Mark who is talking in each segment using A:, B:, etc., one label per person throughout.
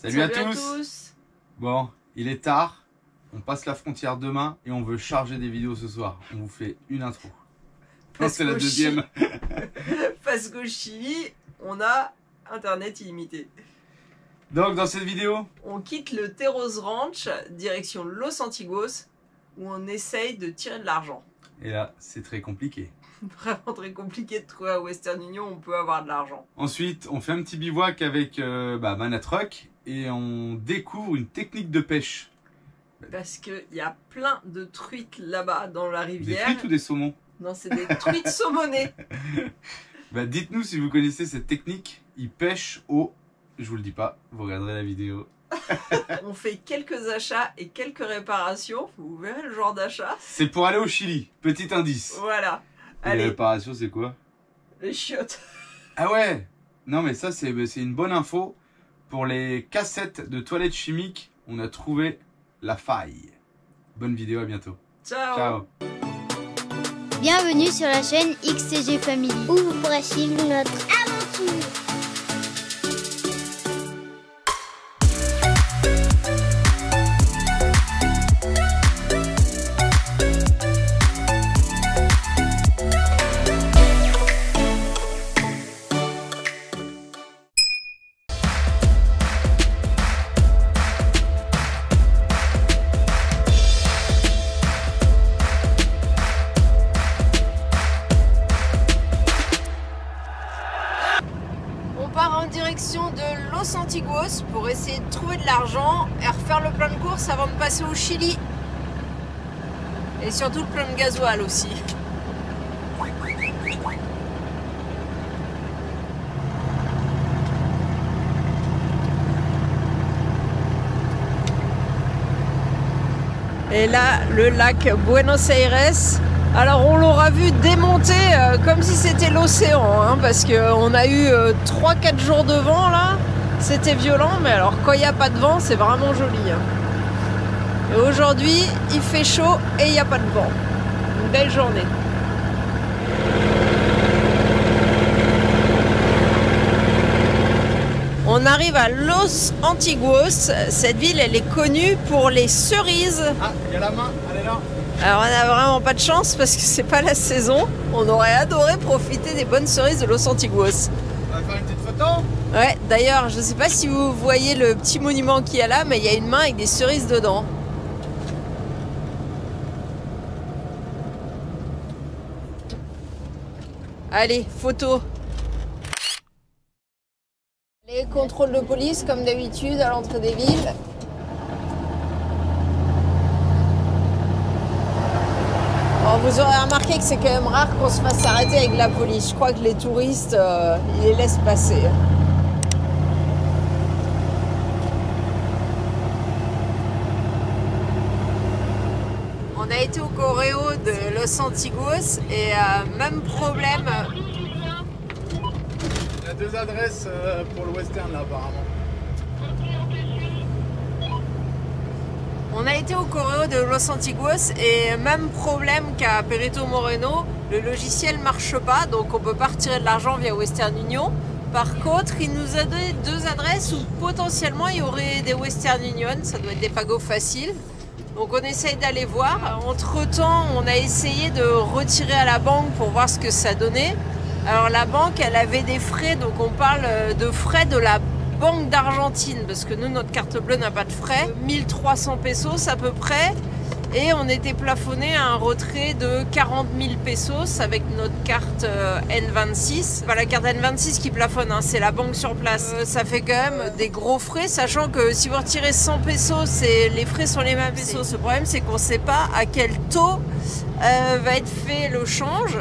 A: Salut à tous. Bon, il est tard, on passe la frontière demain et on veut charger des vidéos ce soir. On vous fait une intro. C'est la deuxième.
B: Parce qu'au Chili, on a internet illimité.
A: Donc dans cette vidéo,
B: on quitte le Teros Ranch, direction Los Antigos, où on essaye de tirer de l'argent.
A: Et là, c'est très compliqué.
B: Vraiment très compliqué de trouver à Western Union, on peut avoir de l'argent.
A: Ensuite, on fait un petit bivouac avec Manatruck et on découvre une technique de pêche.
B: Parce qu'il y a plein de truites là-bas dans la rivière.
A: Des truites ou des saumons?
B: Non, c'est des truites saumonées.
A: Dites-nous si vous connaissez cette technique. Ils pêchent au... Je vous le dis pas, vous regarderez la vidéo.
B: On fait quelques achats et quelques réparations. Vous verrez le genre d'achat.
A: C'est pour aller au Chili, petit indice.
B: Voilà.
A: Et les réparations, c'est quoi?
B: Les chiottes.
A: Ah ouais. Non mais ça, c'est une bonne info. Pour les cassettes de toilettes chimiques, on a trouvé la faille. Bonne vidéo, à bientôt.
B: Ciao.
A: Ciao.
C: Bienvenue sur la chaîne XCG Family, où vous pourrez suivre notre aventure.
B: En direction de Los Antigos pour essayer de trouver de l'argent et refaire le plein de courses avant de passer au Chili. Et surtout le plein de gasoil aussi. Et là, le lac Buenos Aires. Alors on l'aura vu démonter comme si c'était l'océan, hein, parce qu'on a eu 3-4 jours de vent là, c'était violent, mais alors quand il n'y a pas de vent, c'est vraiment joli. Hein. Et aujourd'hui, il fait chaud et il n'y a pas de vent. Une belle journée. On arrive à Los Antigos. Cette ville, elle est connue pour les cerises.
A: Ah, il y a la main, elle est là.
B: Alors on n'a vraiment pas de chance parce que c'est pas la saison. On aurait adoré profiter des bonnes cerises de Los Antigos.
A: On va faire une petite photo.
B: Ouais, d'ailleurs, je sais pas si vous voyez le petit monument qu'il y a là, mais il y a une main avec des cerises dedans. Allez, photo. Les contrôles de police comme d'habitude à l'entrée des villes. Bon, vous aurez remarqué que c'est quand même rare qu'on se fasse arrêter avec la police. Je crois que les touristes, ils les laissent passer. On a été au Correo de Los Antigos et même problème.
A: Il y a deux adresses pour le western là apparemment.
B: On a été au Correo de Los Antigos et même problème qu'à Perito Moreno, le logiciel marche pas, donc on peut pas retirer de l'argent via Western Union. Par contre, il nous a donné deux adresses où potentiellement il y aurait des Western Union, ça doit être des pagos faciles. Donc on essaye d'aller voir. Entre temps, on a essayé de retirer à la banque pour voir ce que ça donnait. Alors la banque, elle avait des frais, donc on parle de frais de la Banque d'Argentine, parce que nous, notre carte bleue n'a pas de frais. 1300 pesos à peu près. Et on était plafonné à un retrait de 40 000 pesos avec notre carte N26. C'est pas la carte N26 qui plafonne, hein, c'est la banque sur place. Ça fait quand même des gros frais, sachant que si vous retirez 100 pesos, les frais sont les mêmes pesos. Le problème, c'est qu'on ne sait pas à quel taux va être fait le change.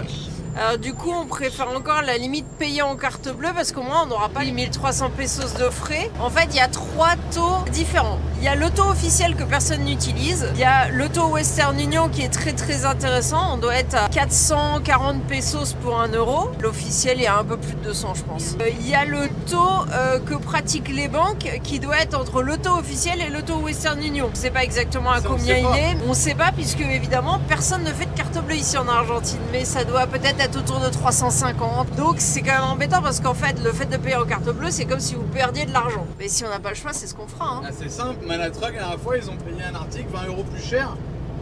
B: Alors du coup, on préfère encore la limite payer en carte bleue parce qu'au moins on n'aura pas les 1300 pesos de frais. En fait, il y a trois taux différents. Il Il y a le taux officiel que personne n'utilise. Il y a le taux Western Union qui est très intéressant. On doit être à 440 pesos pour 1 euro. L'officiel est à un peu plus de 200 je pense. Il y a le taux que pratiquent les banques qui doit être entre le taux officiel et le taux Western Union. Je ne sais pas exactement à combien il est. On ne sait pas puisque évidemment personne ne fait de carte bleue ici en Argentine. Mais ça doit peut-être être autour de 350. Donc c'est quand même embêtant parce qu'en fait le fait de payer en carte bleue c'est comme si vous perdiez de l'argent. Mais si on n'a pas le choix c'est ce qu'on fera. Hein.
A: Ah, c'est simple, Manatruck la dernière fois ils ont payé un article 20 € plus cher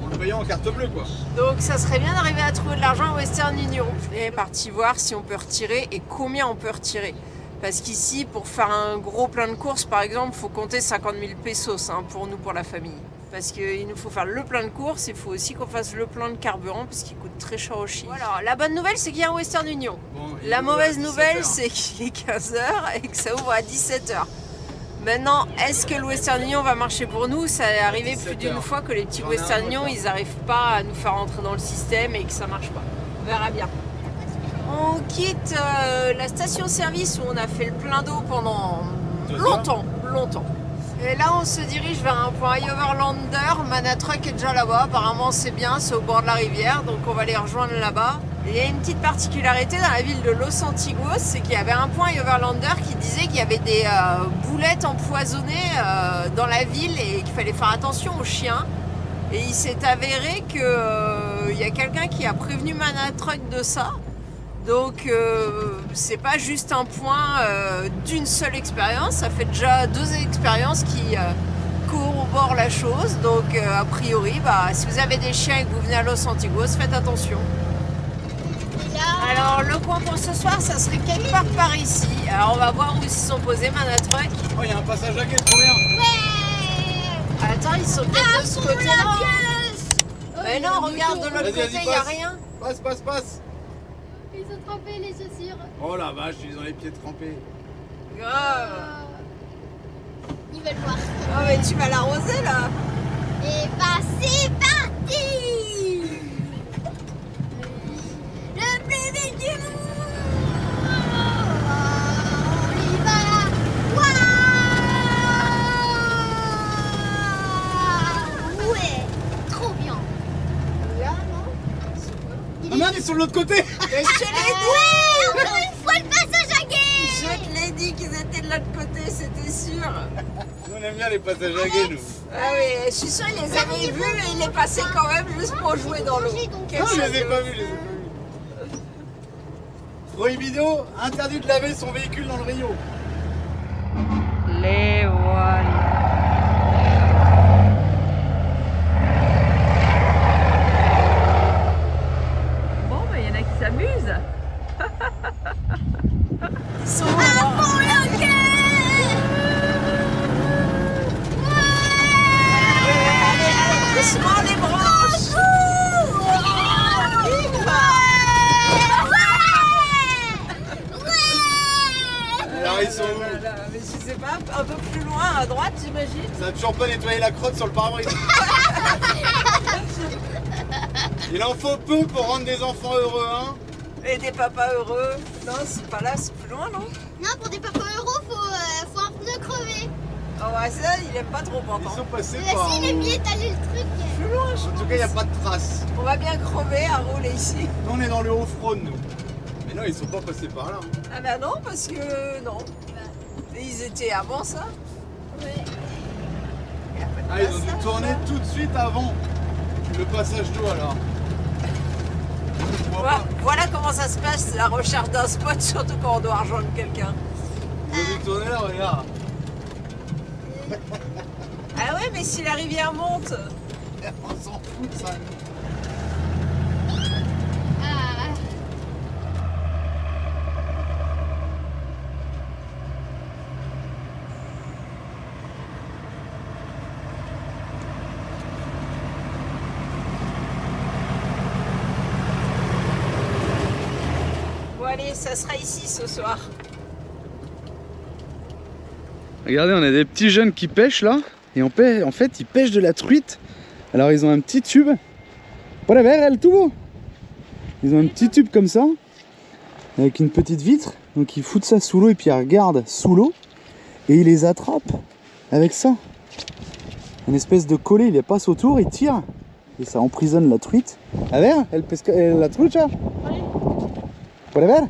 A: en le payant en carte bleue quoi.
B: Donc ça serait bien d'arriver à trouver de l'argent à Western Union. Je vais parti voir si on peut retirer et combien on peut retirer. Parce qu'ici pour faire un gros plein de courses par exemple il faut compter 50 000 pesos hein, pour nous, pour la famille. Parce qu'il nous faut faire le plein de courses, il faut aussi qu'on fasse le plein de carburant parce qu'il coûte très cher au Chili. Voilà, la bonne nouvelle c'est qu'il y a un Western Union. Bon, la mauvaise nouvelle c'est qu'il est 15 h et que ça ouvre à 17 h. Maintenant, est-ce que le Western Union va marcher pour nous? Ça est arrivé plus d'une fois que les petits Western Union ils n'arrivent pas à nous faire rentrer dans le système et que ça marche pas. On verra bien. On quitte la station-service où on a fait le plein d'eau pendant longtemps. Et là, on se dirige vers un point Overlander. Manatruck est déjà là-bas. Apparemment, c'est bien, c'est au bord de la rivière. Donc, on va les rejoindre là-bas. Il y a une petite particularité dans la ville de Los Antigos, c'est qu'il y avait un point Overlander qui disait qu'il y avait des boulettes empoisonnées dans la ville et qu'il fallait faire attention aux chiens. Et il s'est avéré qu'il y a quelqu'un qui a prévenu Manatruck de ça. Donc c'est pas juste un point d'une seule expérience, ça fait déjà 2 expériences qui corroborent la chose. Donc a priori, si vous avez des chiens et que vous venez à Los Antigos, faites attention. Alors le coin pour ce soir, ça serait quelque part par ici. Alors on va voir où ils se sont posés, Manatruck.
A: Oh, il y a un passage à quai, trop bien.
C: Ouais.
B: Attends, ils sont peut-être de ce côté-là. Mais non, regarde, de l'autre côté, il n'y a rien.
A: Passe.
C: Ils ont trempé les chaussures.
A: Oh la vache, ils ont les pieds trempés.
B: Grave.
C: Ils veulent voir.
B: Oh mais tu vas l'arroser là.
C: Et c'est parti. Le plus vite du monde. On y va là. Waouh. Ouais, trop bien.
B: Là, non?
A: Ah merde, ils sont de l'autre côté.
B: Mais je te l'ai dit.
C: Ouais, encore une fois le passage à guet.
B: Je te l'ai dit qu'ils étaient de l'autre côté, c'était sûr.
A: Nous on aime bien les passages à guet, nous.
B: Ah oui, je suis sûre qu'il les avait vus et il est passé quand même juste pour jouer dans l'eau.
A: Non, je les ai pas vus, Prohibido, interdit de laver son véhicule dans le Rio.
B: Les voilà. Bon, bah il y en a qui s'amusent. Ils sont
C: Pour le cœur.
B: doucement les branches.
A: Alors ils sont où?
B: Mais je sais pas, un peu plus loin à droite j'imagine.
A: Ça n'a toujours pas nettoyé la crotte sur le pare-brise. Il en faut peu pour rendre des enfants heureux, hein.
B: Et des papas heureux. Non, c'est pas là, c'est plus loin, non?
C: Non, pour des papas euros, faut un pneu crevé.
B: Ah ouais, ça, il aime pas trop
A: Ils
B: entendre.
A: sont passés
C: Mais
A: par...
C: si, il est bien étalé le truc.
B: Plus loin, je
A: En tout cas, il n'y a pas de traces.
B: On va bien crever à rouler ici.
A: Nous, on est dans le Haut-Frône, nous. Mais non, ils sont pas passés par là. Hein.
B: Ah bah non, parce que non. Et ils étaient avant ça.
C: Ouais.
A: Ah, ils ont dû tourner tout de suite avant le passage d'eau, alors.
B: Voilà comment ça se passe, la recherche d'un spot, surtout quand on doit rejoindre quelqu'un.
A: Ils ont dû tourner là, regarde.
B: Ah ouais, mais si la rivière monte.
A: On s'en fout de ça.
C: Ah.
B: Bon allez, ça sera ici ce soir.
A: Regardez, on a des petits jeunes qui pêchent là. Et en fait, ils pêchent de la truite. Alors, ils ont un petit tube. Pour la verre, elle tout beau. Ils ont un petit tube comme ça. Avec une petite vitre. Donc, ils foutent ça sous l'eau et puis ils regardent sous l'eau. Et ils les attrapent avec ça. Une espèce de collet, il passe autour, il tire. Et ça emprisonne la truite. A ver, la trucha. Puede ver?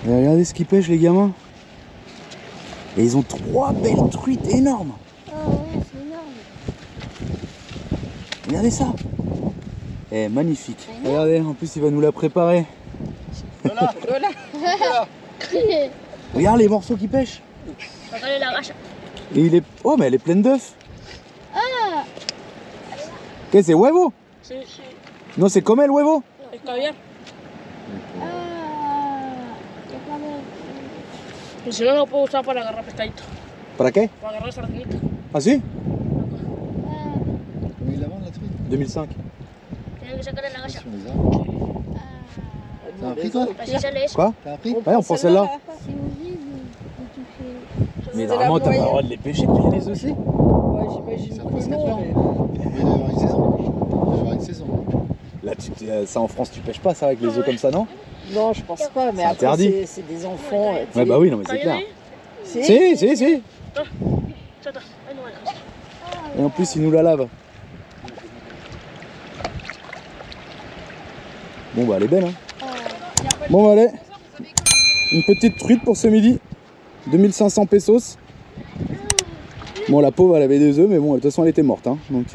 A: Et regardez ce qu'ils pêchent les gamins. Et ils ont 3 belles truites énormes.
C: Oh ouais, c'est énorme.
A: Regardez ça. Eh, magnifique. Regardez, en plus il va nous la préparer.
D: Lola, Lola.
A: Regarde les morceaux qu'il pêche.
C: Regardez la vache.
A: Et il est... Oh mais elle est pleine d'œufs.
C: Ah,
A: Qu'est-ce que c'est huevo?
D: Sí, sí.
A: Non, c'est comme el huevo.
D: Es caviar. Y si no, lo puedo usar para agarrar pescadito.
A: ¿Para qué?
D: Para agarrar sardinita.
A: Ah si?
E: Oui, il avance la truite.
A: 2005.
C: tiene que sacarle la vache.
E: Sur les arbres. T'as appris toi?
C: Así sale eso.
A: Quoi?
E: T'as appris?
A: Ouais, on prend celle-là.
C: Si vous dites, vous touchez.
A: Mais
B: C'est la
A: normalement, t'as pas le
B: moyenne.
A: droit de les pêcher quand il y a les œufs aussi.
B: Ouais, j'imagine
E: Ça
B: que
E: passe
B: non,
E: quatre
B: mais...
E: Il doit y avoir une saison. Il doit y avoir une saison.
A: Là, ça en France, tu pêches pas ça avec les œufs comme ça, non?
B: Non, je pense pas, mais
A: C'est
B: après,
A: interdit.
B: c'est des enfants. tu
A: Ouais,
B: sais.
A: bah oui, non, mais c'est clair.
B: Si,
A: Si.
D: Ya está. Ahí no me dejas.
A: Et en plus, ils nous la lavent. Bon, bah, elle est belle, hein. Bon, bah, allez. Une petite truite pour ce midi. 2500 pesos. Bon, la pauvre, elle avait des œufs, mais bon, de toute façon, elle était morte, hein. Donc,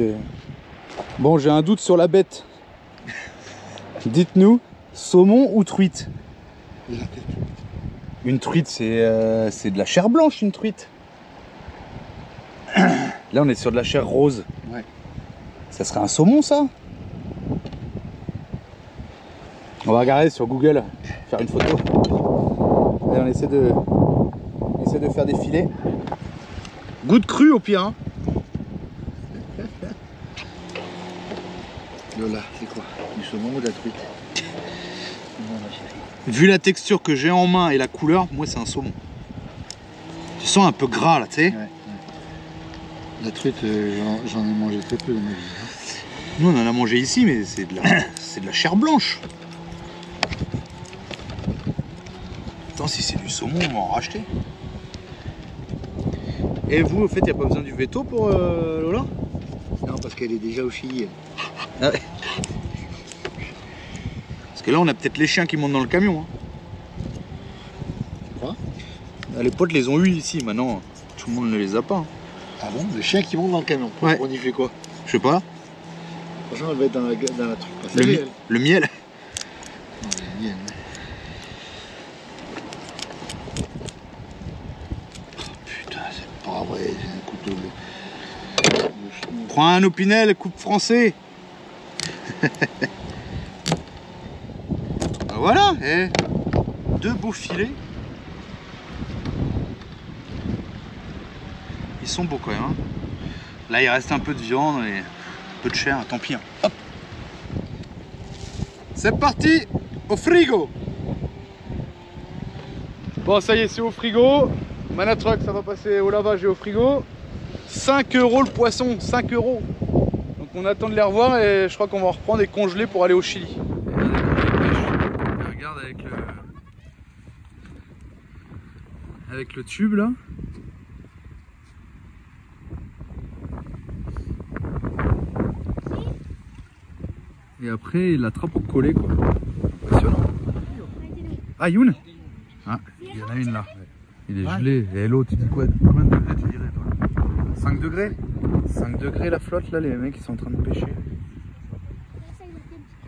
A: bon, j'ai un doute sur la bête. Dites-nous, saumon ou truite? Une truite, c'est de la chair blanche, une truite. Là, on est sur de la chair rose.
E: Ouais.
A: Ça serait un saumon, ça? On va regarder sur Google, faire une photo. Et on essaie de faire des filets. Goût de cru au pire, hein.
E: Lola, c'est quoi? Du saumon ou de la truite? Non, ma chérie.
A: Vu la texture que j'ai en main et la couleur, moi c'est un saumon. Tu sens un peu gras là, tu sais.
E: Ouais, ouais. La truite, j'en ai mangé très peu dans ma vie.
A: Nous on en a mangé ici, mais c'est de la chair blanche. Attends, si c'est du saumon, on va en racheter. Et vous, au fait, il n'y a pas besoin du veto pour Lola?
E: Non, parce qu'elle est déjà au chili.
A: Ah ouais. Parce que là, on a peut-être les chiens qui montent dans le camion. Hein.
E: Tu crois?
A: Ah, les potes les ont eu ici, maintenant, tout le monde ne les a pas. Hein.
E: Ah bon? Le chien qui monte dans le camion.
A: Ouais.
E: On y fait quoi?
A: Je sais pas.
E: Franchement, elle va être dans la truite passager, elle.
A: Le miel.
E: Non, le miel. Putain, c'est pas vrai, c'est un couteau de chien.
A: Prends un Opinel, coupe français. Voilà, et 2 beaux filets. Ils sont beaux quand même. Hein. Là, il reste un peu de viande et un peu de chair, tant pis. Hein. Hop. C'est parti, au frigo. Bon, ça y est, c'est au frigo. Manatruck, ça va passer au lavage et au frigo. 5 € le poisson, 5 €. Donc on attend de les revoir et je crois qu'on va reprendre et congeler pour aller au Chili. Regarde avec le tube là. Et après il l'attrape au collet quoi. Impressionnant. Ah Youn. Ah, il y en a une là. Il est gelé. Et l'eau, tu dis quoi? Combien de degrés tu dirais toi? 5 degrés? 5 degrés la flotte là, les mecs ils sont en train de pêcher.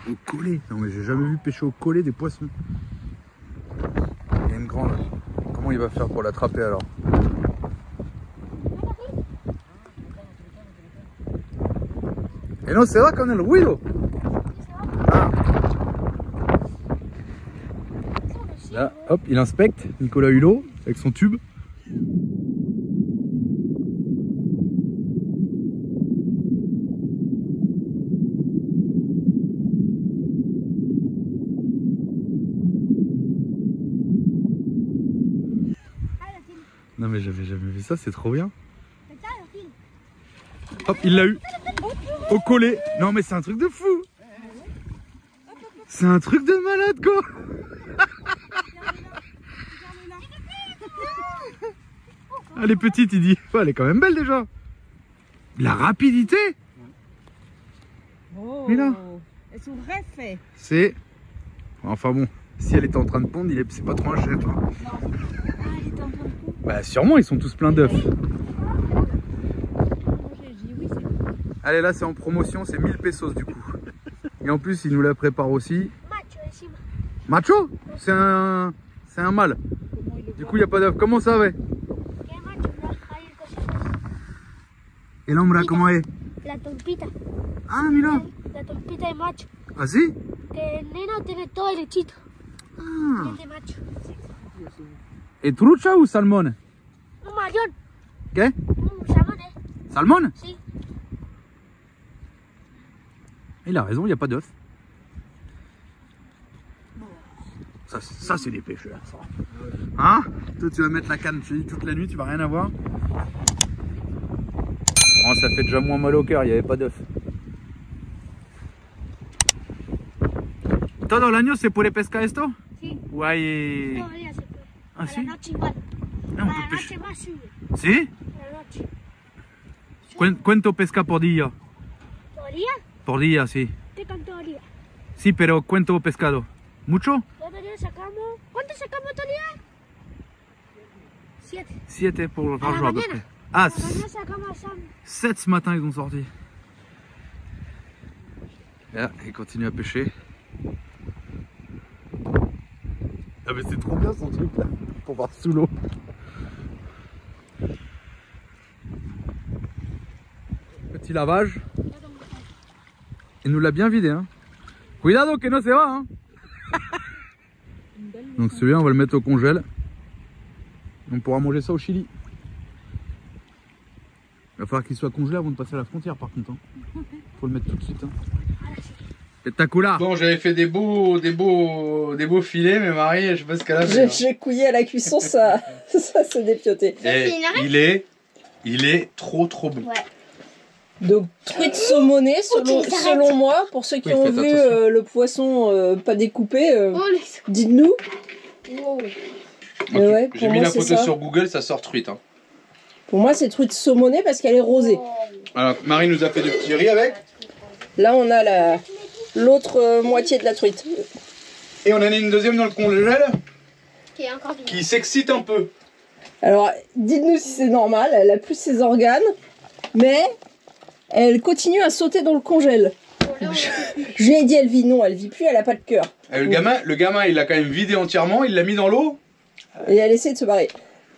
A: Au collet. Non mais j'ai jamais vu pêcher au collet des poissons. Il y a une grande. Comment il va faire pour l'attraper alors? Et non, c'est vrai qu'on a le ruido. Ah. Là, hop, il inspecte Nicolas Hulot avec son tube. Non mais j'avais jamais vu ça, c'est trop bien. Hop, il l'a eu. Au collet. Non mais c'est un truc de fou. C'est un truc de malade quoi. Elle est petite, il dit. Ouais, elle est quand même belle déjà. La rapidité.
B: Oh,
A: Mais là.
B: elles sont vraies fées.
A: C'est... Enfin bon, si elle était en train de pondre, c'est pas trop un chef. Hein.
C: Ah, elle était en train de couper.
A: Bah sûrement, ils sont tous pleins d'œufs. Allez, là c'est en promotion, c'est 1000 pesos du coup. Et en plus, il nous la prépare aussi. Macho? C'est un mâle. Du coup, il n'y a pas d'œuf. Comment ça va? Et l'homme, comment est?
C: La torpita.
A: Ah, mira.
C: La torpita es macho.
A: Ah si?
C: Que el neno tiene todo derechito.
A: Ah.
C: Es de macho.
A: Et trucha ou salmon?
C: Un mayor.
A: ¿Qué?
C: Un salmón,
A: Salmon?
C: Sí.
A: Il a raison, il n'y a pas d'œuf. Ça c'est des pêcheurs, ça. Hein? Toi, tu vas mettre la canne, tu dis toute la nuit, tu vas rien avoir. Oh, ça fait déjà moins mal au cœur, il n'y avait pas d'œuf. Todo el año se puede pescar esto?
C: Sí.
A: Ou hay...
C: Todavía se puede.
A: Ah,
C: A
A: si?
C: la noche igual.
A: Ah,
C: A
A: on
C: la
A: peut
C: noche
A: pêcher.
C: más sube.
A: Si?
C: A la noche.
A: ¿Cuánto pesca por día?
C: ¿Todo día?
A: Por día, sí.
C: Pescan todo día.
A: Sí, pero ¿cuánto pescado? ¿Mucho?
C: Todo día sacamos. ¿Cuánto sacamos todo día? 7.
A: 7 pour par
C: la
A: jour à peu
C: mañana.
A: près. Ah,
C: A la mañana sacamos
A: 7 ce matin ils ont sorti. Là, ils continuent à pêcher. Ah mais c'est trop bien son truc là, pour voir sous l'eau. Petit lavage. Il nous l'a bien vidé hein. Cuidado que no se va hein. Donc celui-là on va le mettre au congèle. On pourra manger ça au Chili. Il va falloir qu'il soit congelé avant de passer à la frontière par contre. Hein. Faut le mettre tout de suite. Hein. Spectaculaire. Bon, j'avais fait des beaux filets, mais Marie, je sais pas ce qu'elle a fait.
B: J'ai couillé à la cuisson, ça s'est dépioté.
A: Et il est trop bon.
C: Ouais.
B: Donc, truite saumonée, selon moi, pour ceux qui
A: Oui,
B: ont
A: faites
B: vu
A: attention.
B: le poisson pas découpé,
C: Oh,
B: dites-nous.
C: Wow.
B: Mais ouais,
A: J'ai
B: pour
A: mis
B: moi,
A: la
B: c'est
A: photo
B: ça.
A: sur Google, ça sort truite. Hein.
B: Pour moi, c'est truite saumonée parce qu'elle est rosée.
A: Alors, Marie nous a fait du petit riz avec.
B: Là, on a l'autre moitié de la truite.
A: Et on en a une deuxième dans le congèle
C: Qui est encore
A: qui s'excite un peu.
B: Alors, dites-nous si c'est normal. Elle a plus ses organes, mais elle continue à sauter dans le congèle. Je lui ai dit, elle vit. Non, elle vit plus, elle a pas de cœur.
A: Et le gamin, il l'a quand même vidé entièrement, il l'a mis dans l'eau.
B: Et elle essaie de se barrer.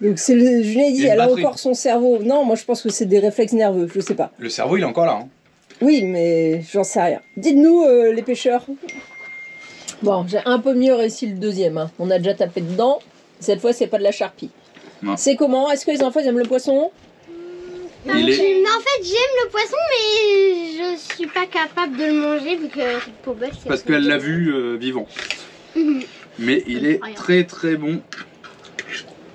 B: Donc, je lui ai dit,
A: Il y a une
B: elle a
A: batterie.
B: encore son cerveau. Non, moi, je pense que c'est des réflexes nerveux. Je sais pas.
A: Le cerveau, il est encore là. Hein.
B: Oui, mais j'en sais rien. Dites-nous, les pêcheurs. Bon, j'ai un peu mieux réussi le deuxième. Hein. On a déjà tapé dedans. Cette fois, c'est pas de la charpie.
A: Non.
B: C'est comment? Est-ce que les enfants ils aiment le poisson?
C: Non,
A: Il est-
C: en fait, j'aime le poisson, mais je suis pas capable de le manger vu que pour Buzz, c'est
A: Parce qu'elle l'a vu vivant. Mais il est très bon.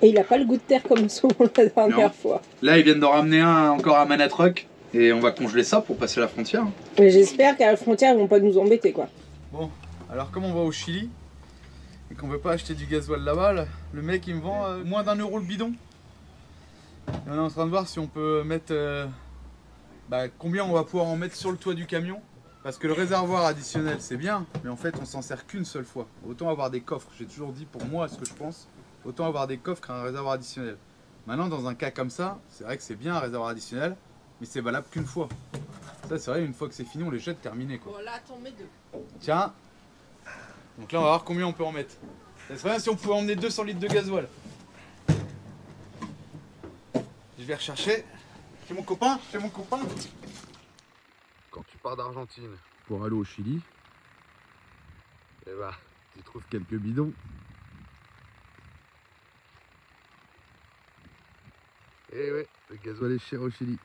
B: Et il a pas le goût de terre comme souvent la dernière
A: Non.
B: fois.
A: Là, ils viennent d'en ramener un encore à Manatruck. Et on va congeler ça pour passer la frontière.
B: Mais j'espère qu'à la frontière, ils vont pas nous embêter, quoi.
A: Bon, alors comme on va au Chili et qu'on veut pas acheter du gasoil là-bas, le mec il me vend moins d'1 euro le bidon. Et on est en train de voir si on peut mettre combien on va pouvoir en mettre sur le toit du camion. Parce que le réservoir additionnel c'est bien, mais en fait on s'en sert qu'une seule fois. Autant avoir des coffres, j'ai toujours dit pour moi ce que je pense, autant avoir des coffres qu'un réservoir additionnel. Maintenant dans un cas comme ça, c'est vrai que c'est bien un réservoir additionnel, mais c'est valable qu'une fois. Ça c'est vrai, une fois que c'est fini on les jette, terminé quoi.
B: Bon, là, t'en mets 2.
A: Tiens, donc là on va voir combien on peut en mettre. Ça serait bien si on pouvait emmener 200 litres de gasoil. Je vais rechercher. Chez mon copain, Quand tu pars d'Argentine pour aller au Chili, eh ben, tu trouves quelques bidons. Et ouais, le gasoil est cher au Chili.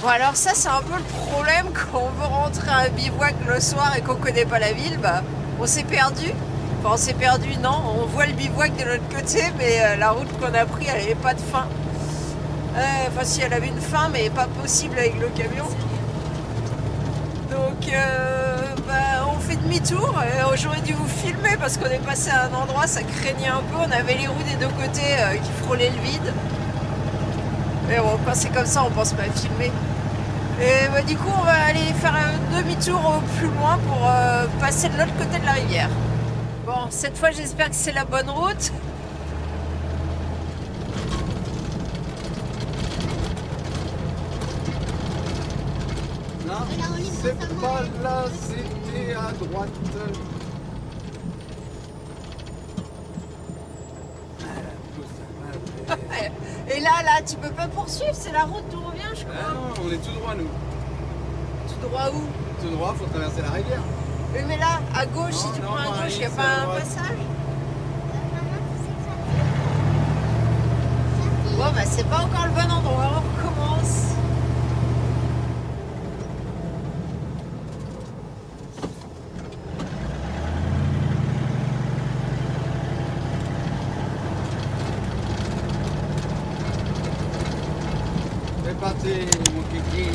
B: Bon, alors ça, c'est un peu le problème quand on veut rentrer à un bivouac le soir et qu'on connaît pas la ville. Bah, on s'est perdu. Enfin, on s'est perdu, non. On voit le bivouac de l'autre côté, mais la route qu'on a prise, elle n'avait pas de fin. Enfin, si elle avait une fin, mais pas possible avec le camion. Donc, on fait demi-tour. J'aurais dû vous filmer parce qu'on est passé à un endroit, ça craignait un peu. On avait les roues des deux côtés qui frôlaient le vide. Et bon, quand c'est comme ça, on pense pas à filmer. Et bah, du coup, on va aller faire un demi-tour plus loin pour passer de l'autre côté de la rivière. Bon, cette fois, j'espère que c'est la bonne route.
E: Non, c'est pas là, c'était à droite.
B: Et là, tu peux pas poursuivre, c'est la route d'où on vient, je crois.
E: Ah non, on est tout droit nous.
B: Tout droit où?
E: Tout droit, faut traverser la rivière.
B: Oui, mais là, à gauche, si tu
E: non,
B: prends à
E: Marie,
B: gauche, il n'y a
E: c'est
B: pas
E: à
B: un
E: droite.
B: passage? Bon, bah, c'est pas encore le bon endroit, on recommence.
E: C'est parti, mon kiki.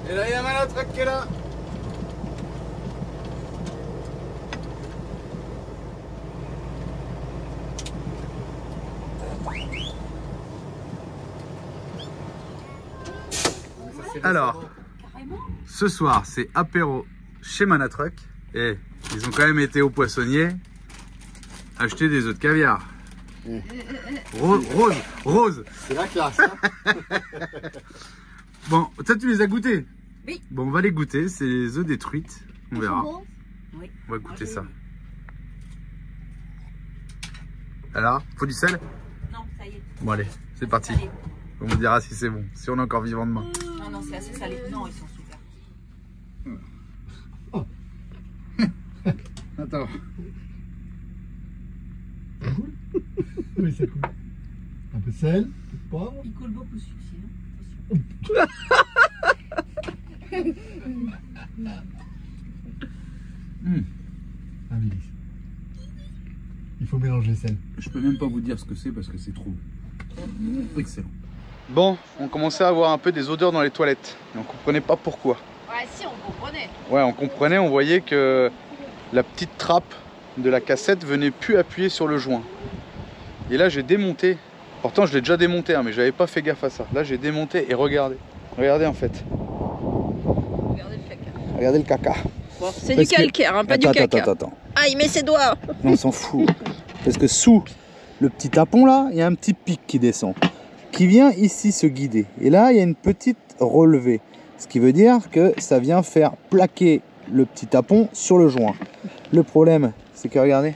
E: Et là, il y a un autre qui est là.
A: Alors, ce soir, c'est apéro chez Manatruck. Et ils ont quand même été au poissonnier acheter des œufs de caviar. Rose.
E: C'est la classe. Hein.
A: Bon, toi tu les as goûtés?
B: Oui.
A: Bon, on va les goûter, c'est les œufs des truites. On verra.
B: Oui.
A: On va goûter ça. Alors, faut du sel?
B: Non, ça y est.
A: Bon allez, c'est parti.
B: Salé.
A: On me dira si c'est bon, si on est encore vivant demain.
B: Non, c'est assez salé. Non, ils sont super.
A: Attends.
E: Oui, c'est cool. Un peu de sel, un peu de poivre.
B: Il coule beaucoup celui-ci.
E: Un délice. Il faut mélanger les sels.
A: Je peux même pas vous dire ce que c'est parce que c'est trop excellent. Bon, on commençait à avoir un peu des odeurs dans les toilettes. Et on comprenait pas pourquoi.
B: Ouais, si, on comprenait.
A: Ouais, on comprenait, on voyait que la petite trappe de la cassette venait plus appuyer sur le joint. Et là, j'ai démonté. Pourtant, je l'ai déjà démonté, hein, mais j'avais pas fait gaffe à ça. Là, j'ai démonté et regardez. Regardez en fait.
B: Regardez le caca.
A: Regardez le caca.
B: Bon, c'est
A: Parce
B: du
A: que-
B: calcaire, hein, pas du caca.
A: Attends.
B: Ah, il met ses doigts.
A: Non, on s'en fout. Parce que sous le petit tapon là, il y a un petit pic qui descend, qui vient ici se guider. Et là, il y a une petite relevée. Ce qui veut dire que ça vient faire plaquer le petit tapon sur le joint. Le problème, c'est que regardez,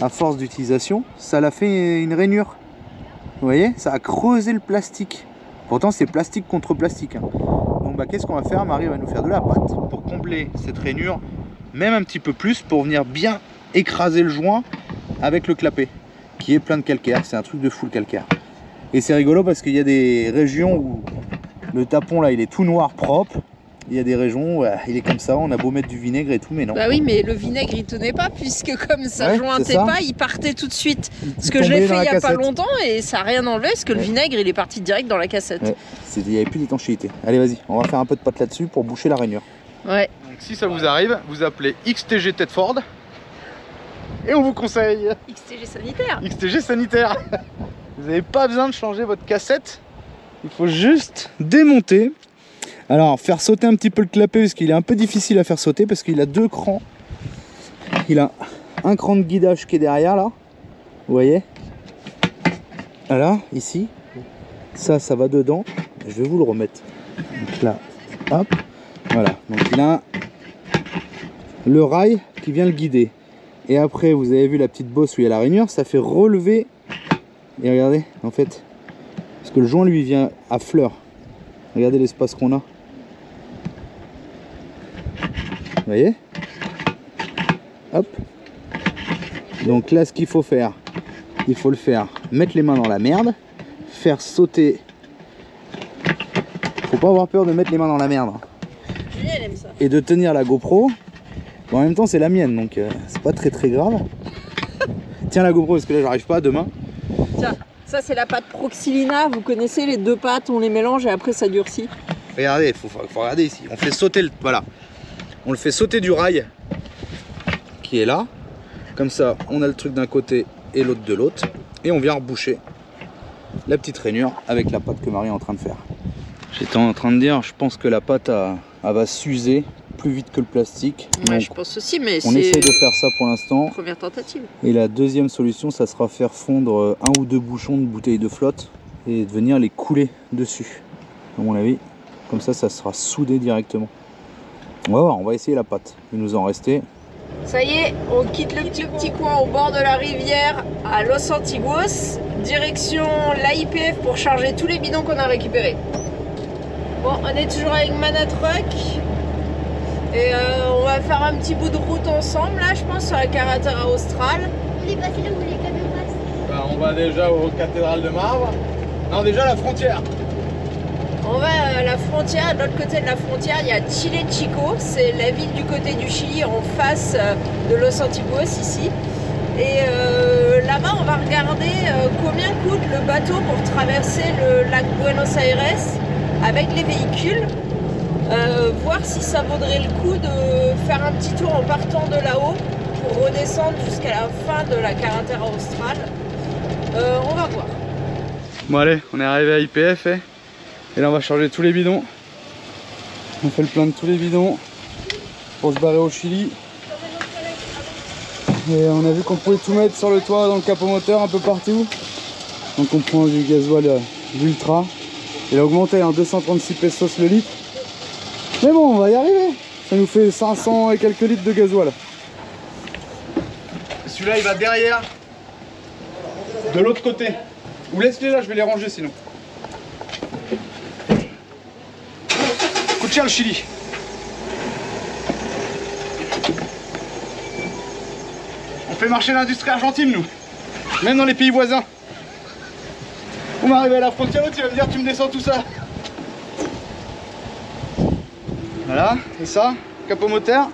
A: à force d'utilisation, ça l'a fait une rainure. Vous voyez, ça a creusé le plastique. Pourtant, c'est plastique contre plastique. Hein. Donc, bah, qu'est-ce qu'on va faire? Marie va nous faire de la pâte pour combler cette rainure, même un petit peu plus, pour venir bien écraser le joint avec le clapet, qui est plein de calcaire. C'est un truc de fou le calcaire. Et c'est rigolo parce qu'il y a des régions où le tapon là, il est tout noir propre. Il y a des régions où il est comme ça, on a beau mettre du vinaigre et tout, mais non.
B: Bah oui, mais le vinaigre il tenait pas puisque comme ça
A: Ouais,
B: jointait
A: c'est ça.
B: pas, il partait tout de suite. Parce
A: Il
B: que je l'ai
A: tombait
B: fait
A: dans
B: il y
A: la
B: a pas
A: cassette.
B: longtemps et ça a rien enlevé parce que le vinaigre il est parti direct dans la cassette.
A: Ouais, il n'y avait plus d'étanchéité. Allez, vas-y, on va faire un peu de pâte là-dessus pour boucher la rainure.
B: Ouais.
A: Donc si ça vous arrive, vous appelez XTG Tedford et on vous conseille
B: XTG sanitaire.
A: XTG sanitaire. Vous n'avez pas besoin de changer votre cassette, il faut juste démonter. Alors faire sauter un petit peu le clapet parce qu'il est un peu difficile à faire sauter parce qu'il a deux crans. Il a un cran de guidage qui est derrière là, vous voyez. Voilà, ici. Ça va dedans. Je vais vous le remettre. Donc là, hop. Voilà, donc il a le rail qui vient le guider. Et après, vous avez vu la petite bosse où il y a la rainure, ça fait relever. Et regardez, en fait, parce que le joint lui vient à fleur. Regardez l'espace qu'on a. Vous voyez? Hop. Donc là, ce qu'il faut faire, il faut le faire, mettre les mains dans la merde, faire sauter. Faut pas avoir peur de mettre les mains dans la merde.
B: Julien elle aime ça.
A: Et de tenir la GoPro. En même temps, c'est la mienne, donc c'est pas très grave. tiens la GoPro parce que là j'arrive pas demain.
B: Tiens, ça c'est la pâte Proxilina, vous connaissez les deux pâtes, on les mélange et après ça durcit.
A: Regardez, faut regarder ici. On fait sauter le... Voilà. On le fait sauter du rail qui est là. Comme ça, on a le truc d'un côté et l'autre de l'autre. Et on vient reboucher la petite rainure avec la pâte que Marie est en train de faire. J'étais en train de dire, je pense que la pâte elle va s'user plus vite que le plastique.
B: Ouais,
A: donc,
B: je pense aussi, mais
A: on essaye de faire ça pour l'instant.
B: Première tentative.
A: Et la deuxième solution, ça sera faire fondre 1 ou 2 bouchons de bouteilles de flotte et de venir les couler dessus. À mon avis, comme ça sera soudé directement. On va voir, on va essayer la pâte. Il nous en restait.
B: Ça y est, on quitte le petit coin au bord de la rivière à Los Antiguos, direction l'AIPF pour charger tous les bidons qu'on a récupérés. Bon, on est toujours avec Manatruck et on va faire un petit bout de route ensemble là, je pense, sur la Carretera Austral.
C: On est passé là où les camions passent.
A: Bah, on va déjà aux cathédrales de marbre. Non, déjà la frontière.
B: On va à la frontière, de l'autre côté de la frontière, il y a Chile Chico, c'est la ville du côté du Chili en face de Los Antiguos ici. Et là-bas, on va regarder combien coûte le bateau pour traverser le lac Buenos Aires avec les véhicules. Voir si ça vaudrait le coup de faire un petit tour en partant de là-haut pour redescendre jusqu'à la fin de la Carretera Austral. On va voir.
A: Bon allez, on est arrivé à IPF et là on va charger tous les bidons. On fait le plein de tous les bidons pour se barrer au Chili. Et on a vu qu'on pouvait tout mettre sur le toit, dans le capot moteur, un peu partout. Donc on prend du gasoil d'ultra. Il a augmenté à 236 pesos le litre. Mais bon, on va y arriver. Ça nous fait 500 et quelques litres de gasoil. Celui-là il va derrière, de l'autre côté. Ou laisse-les là, je vais les ranger sinon. Coûte cher le Chili. On fait marcher l'industrie argentine nous. Même dans les pays voisins. On va arriver à la frontière, tu vas me dire tu me descends tout ça. Voilà, et ça, capot moteur.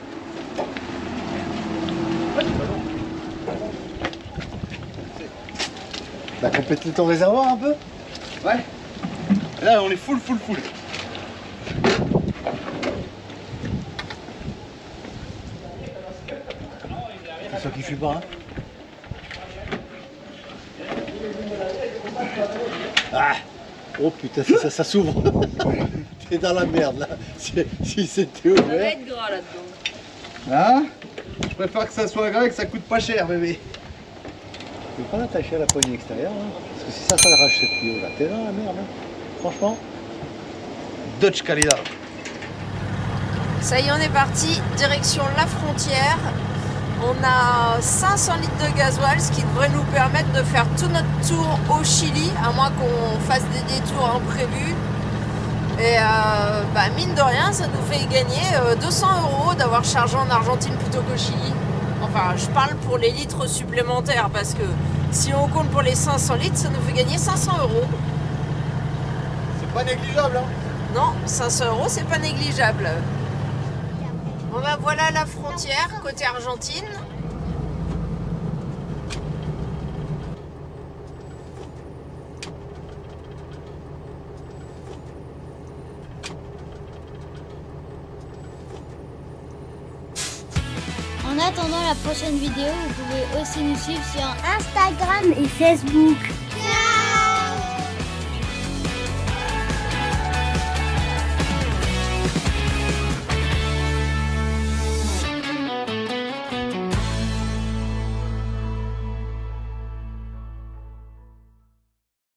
E: T'as complété ton réservoir un peu?
A: Ouais. Là on est full.
E: C'est ça qui fuit pas, hein? Ah! Oh putain, ça s'ouvre. T'es dans la merde là. Si c'était
B: Ça va
E: ouvert.
B: être gras là-dedans.
A: Hein? Je préfère que ça soit gras et que ça coûte pas cher bébé.
E: Tu peux pas l'attacher à la poignée extérieure, hein? Parce que si ça s'arrache ce tuyau là, t'es dans la merde, hein? Franchement.
A: Dodge Calidad.
B: Ça y est, on est parti, direction la frontière. On a 500 litres de gasoil, ce qui devrait nous permettre de faire tout notre tour au Chili, à moins qu'on fasse des détours imprévus. Et mine de rien, ça nous fait gagner 200 € d'avoir chargé en Argentine plutôt qu'au Chili. Enfin, je parle pour les litres supplémentaires, parce que si on compte pour les 500 litres, ça nous fait gagner 500 €.
A: C'est pas négligeable hein?
B: Non, 500 €, c'est pas négligeable. Bon bah voilà la frontière, côté Argentine.
C: En attendant la prochaine vidéo, vous pouvez aussi nous suivre sur Instagram et Facebook.